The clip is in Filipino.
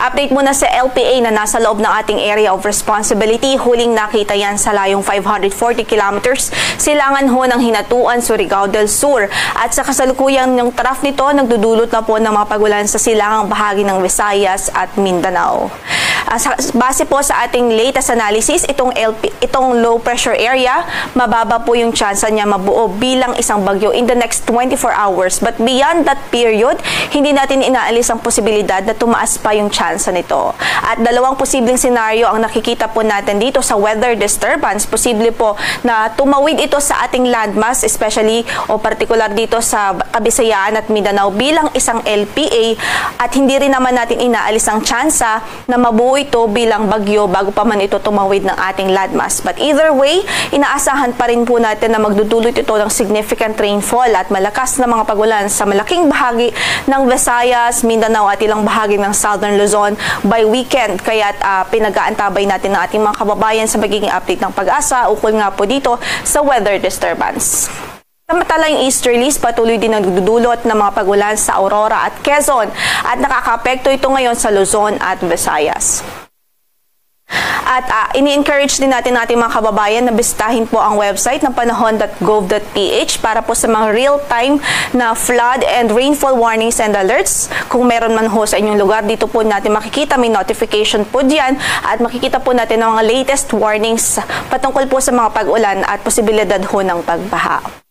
Update muna sa LPA na nasa loob ng ating area of responsibility. Huling nakita yan sa layong 540 kilometers. Silangan ho ng Hinatuan, Surigao del Sur. At sa kasalukuyan ng trough nito, nagdudulot na po ng mga pagulan sa silangang bahagi ng Visayas at Mindanao. Base po sa ating latest analysis, itong low pressure area, mababa po yung chance niya mabuo bilang isang bagyo in the next 24 hours. But beyond that period, hindi natin inaalis ang posibilidad na tumaas pa yung chance nito. At dalawang posibleng senaryo ang nakikita po natin dito sa weather disturbance. Posible po na tumawid ito sa ating landmass, especially o particular dito sa Kabisayaan at Mindanao bilang isang LPA, at hindi rin naman natin inaalis ang tsansa na mabuo ito bilang bagyo bago pa man ito tumawid ng ating landmass. But either way, inaasahan pa rin po natin na magdudulot ito ng significant rainfall at malakas na mga pagulan sa malaking bahagi ng Visayas, Mindanao at ilang bahagi ng Southern Luzon by weekend. Kaya pinag-aantabay natin ng ating mga kababayan sa magiging update ng Pag-asa ukol nga po dito sa weather disturbance. Samantala, yung easterlies patuloy din nagdudulot ng mga pagulan sa Aurora at Quezon at nakakaapekto ito ngayon sa Luzon at Visayas. At ini-encourage din natin ating mga kababayan na bisitahin po ang website ng panahon.gov.ph para po sa mga real-time na flood and rainfall warnings and alerts. Kung meron man ho sa inyong lugar, dito po natin makikita, may notification po diyan at makikita po natin ang mga latest warnings patungkol po sa mga pag-ulan at posibilidad ho ng pagbaha.